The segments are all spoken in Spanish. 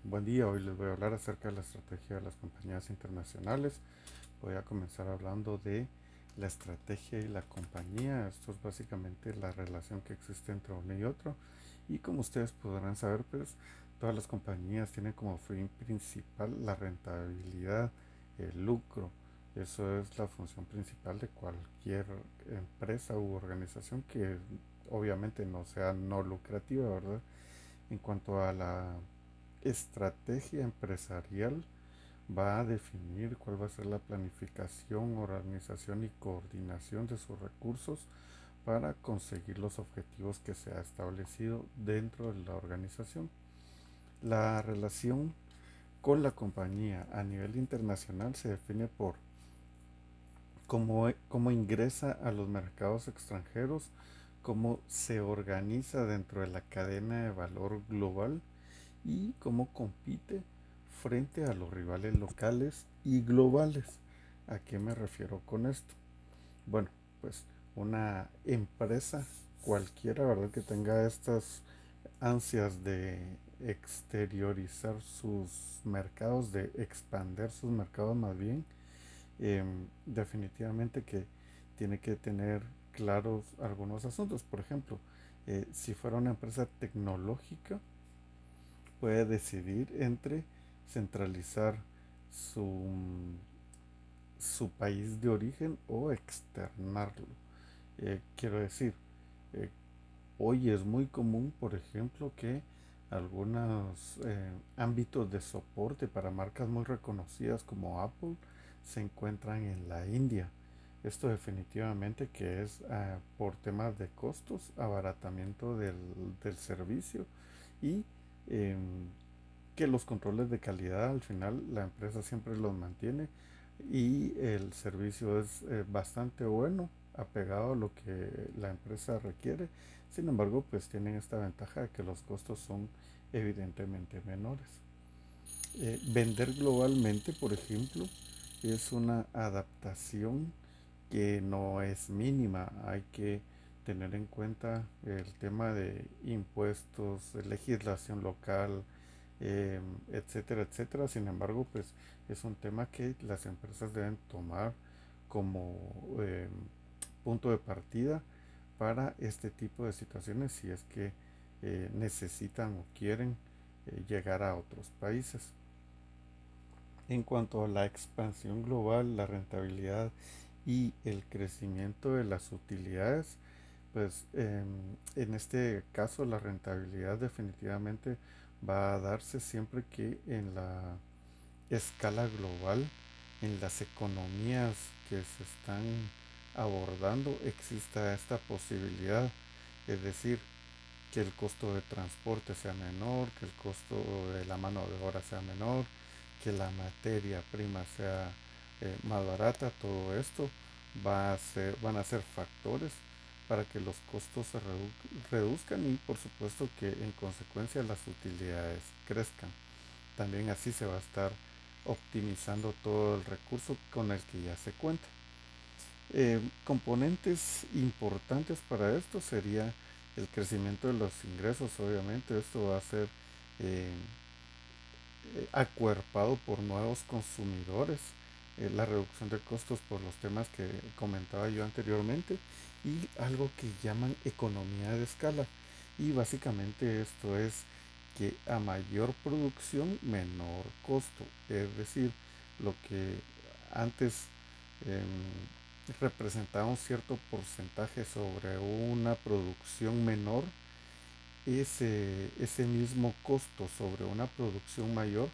Buen día, hoy les voy a hablar acerca de la estrategia de las compañías internacionales. Voy a comenzar hablando de la estrategia y la compañía. Esto es básicamente la relación que existe entre uno y otro. Y como ustedes podrán saber, pues todas las compañías tienen como fin principal la rentabilidad, el lucro. Eso es la función principal de cualquier empresa u organización que obviamente no sea no lucrativa, ¿verdad? En cuanto a la estrategia empresarial, va a definir cuál va a ser la planificación, organización y coordinación de sus recursos para conseguir los objetivos que se ha establecido dentro de la organización. La relación con la compañía a nivel internacional se define por cómo ingresa a los mercados extranjeros, cómo se organiza dentro de la cadena de valor global y cómo compite frente a los rivales locales y globales. ¿A qué me refiero con esto? Bueno, pues una empresa cualquiera, ¿verdad? Que tenga estas ansias de exteriorizar sus mercados, de expander sus mercados más bien, definitivamente que tiene que tener claros algunos asuntos. Por ejemplo, si fuera una empresa tecnológica, puede decidir entre centralizar su, su país de origen o externarlo. Quiero decir, eh, hoy es muy común, por ejemplo, que algunos ámbitos de soporte para marcas muy reconocidas como Apple se encuentran en la India. Esto definitivamente que es por temas de costos, abaratamiento del servicio y em, que los controles de calidad al final la empresa siempre los mantiene y el servicio es bastante bueno, apegado a lo que la empresa requiere. Sin embargo, pues tienen esta ventaja de que los costos son evidentemente menores. Vender globalmente, por ejemplo, es una adaptación que no es mínima. Hay que tener en cuenta el tema de impuestos, legislación local, etcétera, etcétera. Sin embargo, pues es un tema que las empresas deben tomar como punto de partida para este tipo de situaciones si es que necesitan o quieren llegar a otros países. En cuanto a la expansión global, la rentabilidad y el crecimiento de las utilidades, pues en este caso la rentabilidad definitivamente va a darse siempre que en la escala global, en las economías que se están abordando, exista esta posibilidad. Es decir, que el costo de transporte sea menor, que el costo de la mano de obra sea menor, que la materia prima sea más barata. Todo esto van a ser factores para que los costos se reduzcan y por supuesto que en consecuencia las utilidades crezcan. También así se va a estar optimizando todo el recurso con el que ya se cuenta. Componentes importantes para esto sería el crecimiento de los ingresos. Obviamente esto va a ser eh, acuerpado por nuevos consumidores, la reducción de costos por los temas que comentaba yo anteriormente y algo que llaman economía de escala. Y básicamente esto es que a mayor producción, menor costo. Es decir, lo que antes representaba un cierto porcentaje sobre una producción menor, ese mismo costo sobre una producción mayor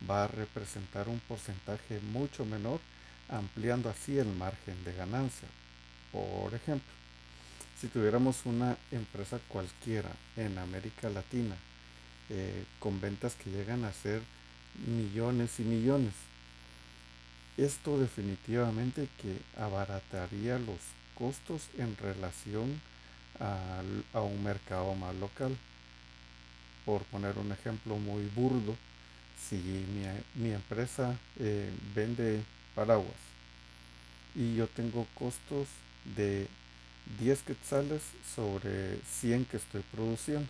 va a representar un porcentaje mucho menor, ampliando así el margen de ganancia. Por ejemplo, si tuviéramos una empresa cualquiera en América Latina con ventas que llegan a ser millones y millones, esto definitivamente que abarataría los costos en relación a un mercado más local. Por poner un ejemplo muy burdo, si mi empresa vende paraguas y yo tengo costos de 10 quetzales sobre 100 que estoy produciendo,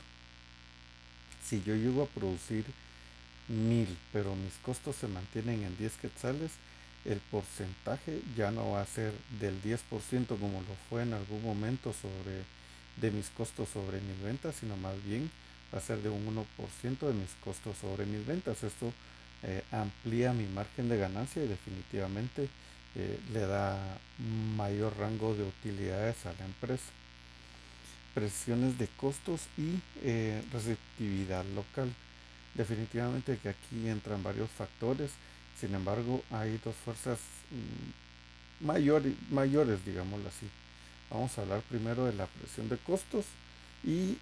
si yo llego a producir 1000, pero mis costos se mantienen en 10 quetzales, el porcentaje ya no va a ser del 10% como lo fue en algún momento de mis costos sobre mis ventas, sino más bien va a ser de un 1% de mis costos sobre mis ventas. Esto amplía mi margen de ganancia y definitivamente le da mayor rango de utilidades a la empresa. Presiones de costos y receptividad local. Definitivamente que aquí entran varios factores, sin embargo hay dos fuerzas mayores, digámoslo así. Vamos a hablar primero de la presión de costos y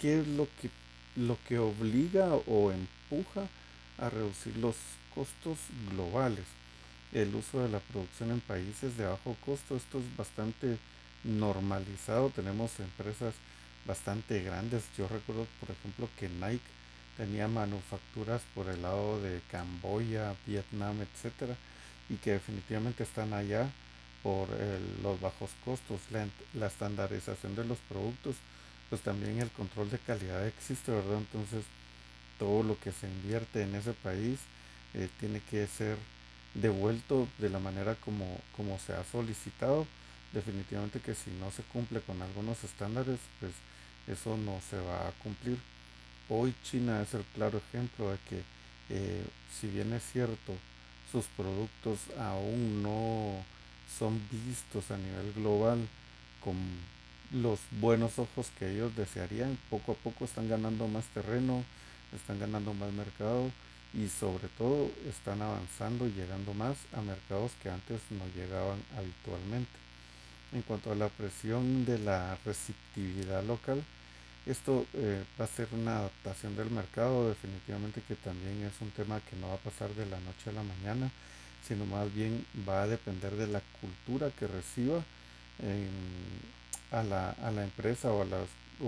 qué es lo que obliga o empuja a reducir los costos globales. El uso de la producción en países de bajo costo, esto es bastante normalizado. Tenemos empresas bastante grandes. Yo recuerdo, por ejemplo, que Nike tenía manufacturas por el lado de Camboya, Vietnam, etcétera, y que definitivamente están allá por los bajos costos, la estandarización de los productos, pues también el control de calidad existe, ¿verdad? Entonces, todo lo que se invierte en ese país tiene que ser devuelto de la manera como se ha solicitado. Definitivamente que si no se cumple con algunos estándares, pues eso no se va a cumplir. Hoy China es el claro ejemplo de que si bien es cierto, sus productos aún no son vistos a nivel global con los buenos ojos que ellos desearían, poco a poco están ganando más terreno, están ganando más mercado y sobre todo están avanzando y llegando más a mercados que antes no llegaban habitualmente. En cuanto a la presión de la receptividad local, esto va a ser una adaptación del mercado, definitivamente que también es un tema que no va a pasar de la noche a la mañana, sino más bien va a depender de la cultura que reciba a la empresa o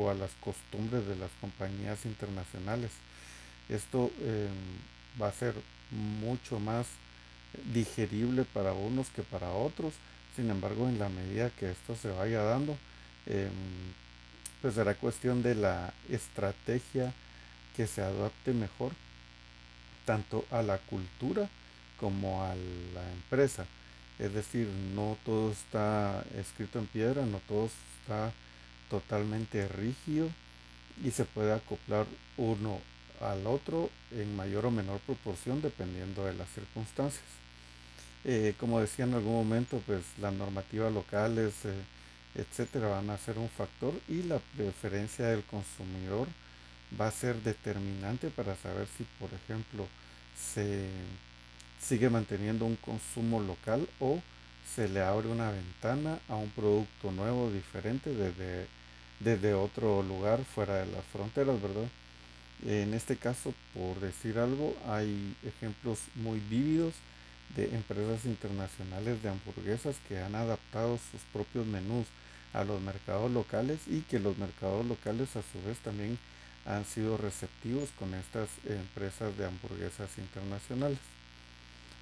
a las costumbres de las compañías internacionales. Esto va a ser mucho más digerible para unos que para otros. Sin embargo, en la medida que esto se vaya dando, em, pues será cuestión de la estrategia que se adapte mejor tanto a la cultura como a la empresa. Es decir, no todo está escrito en piedra, no todo está totalmente rígido y se puede acoplar uno al otro en mayor o menor proporción dependiendo de las circunstancias. Como decía en algún momento, pues las normativas locales, etcétera, van a ser un factor y la preferencia del consumidor va a ser determinante para saber si, por ejemplo, se sigue manteniendo un consumo local o se le abre una ventana a un producto nuevo, diferente desde otro lugar fuera de las fronteras, ¿verdad? En este caso, por decir algo, hay ejemplos muy vívidos de empresas internacionales de hamburguesas que han adaptado sus propios menús a los mercados locales y que los mercados locales a su vez también han sido receptivos con estas empresas de hamburguesas internacionales.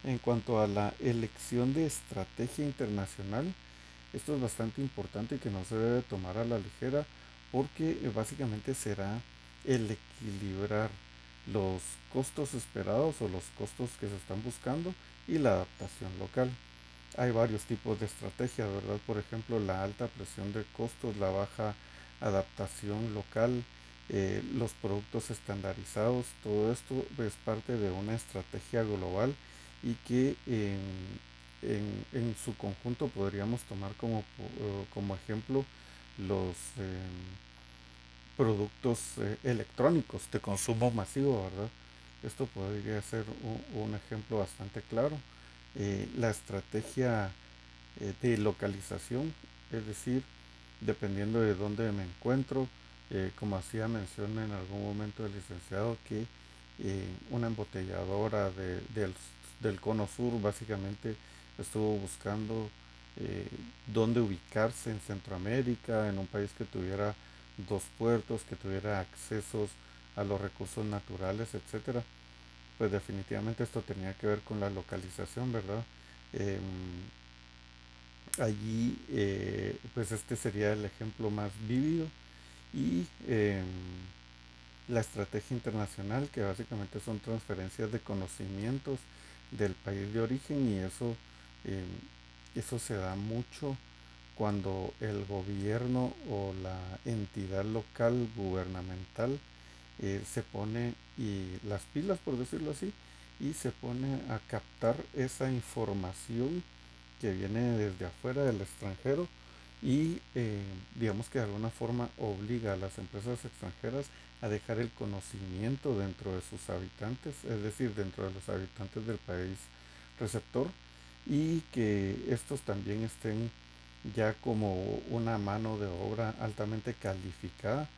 En cuanto a la elección de estrategia internacional, esto es bastante importante y que no se debe tomar a la ligera porque básicamente será el equilibrar los costos esperados o los costos que se están buscando y la adaptación local. Hay varios tipos de estrategias, ¿verdad? Por ejemplo, la alta presión de costos, la baja adaptación local, los productos estandarizados, todo esto es parte de una estrategia global y que en su conjunto podríamos tomar como ejemplo los productos electrónicos de consumo masivo, ¿verdad? Esto podría ser un ejemplo bastante claro. La estrategia de localización, es decir, dependiendo de dónde me encuentro, como hacía mención en algún momento el licenciado, que una embotelladora del Cono Sur básicamente estuvo buscando eh, dónde ubicarse en Centroamérica, en un país que tuviera dos puertos, que tuviera accesos a los recursos naturales, etcétera. Pues definitivamente esto tenía que ver con la localización, ¿verdad? Em, Allí, pues este sería el ejemplo más vívido y la estrategia internacional, que básicamente son transferencias de conocimientos del país de origen, y eh, eso se da mucho cuando el gobierno o la entidad local gubernamental se pone y las pilas, por decirlo así, y se pone a captar esa información que viene desde afuera del extranjero, y digamos que de alguna forma obliga a las empresas extranjeras a dejar el conocimiento dentro de sus habitantes, es decir, dentro de los habitantes del país receptor, y que estos también estén ya como una mano de obra altamente calificada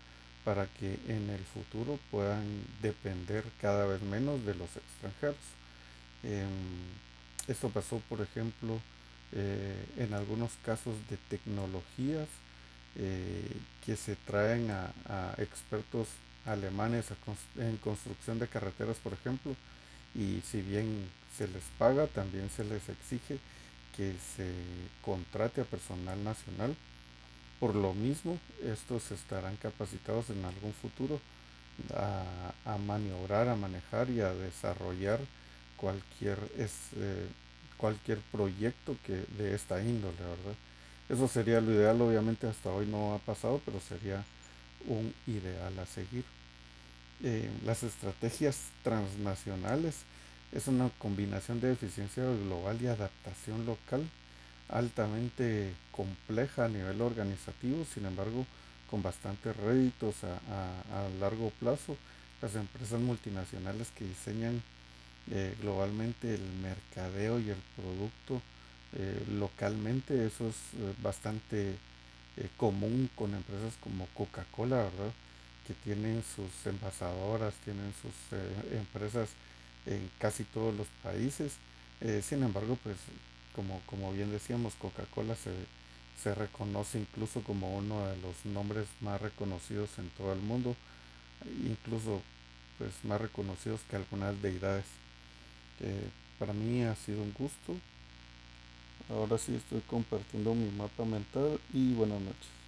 para que en el futuro puedan depender cada vez menos de los extranjeros. Esto pasó, por ejemplo, en algunos casos de tecnologías que se traen a expertos alemanes en construcción de carreteras, por ejemplo, y si bien se les paga, también se les exige que se contrate a personal nacional. Por lo mismo, estos estarán capacitados en algún futuro a maniobrar, a manejar y a desarrollar cualquier, cualquier proyecto que de esta índole, ¿verdad? Eso sería lo ideal, obviamente hasta hoy no ha pasado, pero sería un ideal a seguir. Las estrategias transnacionales es una combinación de eficiencia global y adaptación local altamente compleja a nivel organizativo, sin embargo, con bastantes réditos a largo plazo. Las empresas multinacionales que diseñan globalmente el mercadeo y el producto localmente, eso es bastante común con empresas como Coca-Cola, ¿verdad? Que tienen sus envasadoras, tienen sus empresas en casi todos los países. Sin embargo, pues como bien decíamos, Coca-Cola se reconoce incluso como uno de los nombres más reconocidos en todo el mundo, incluso pues más reconocidos que algunas deidades. Para mí ha sido un gusto. Ahora sí estoy compartiendo mi mapa mental y buenas noches.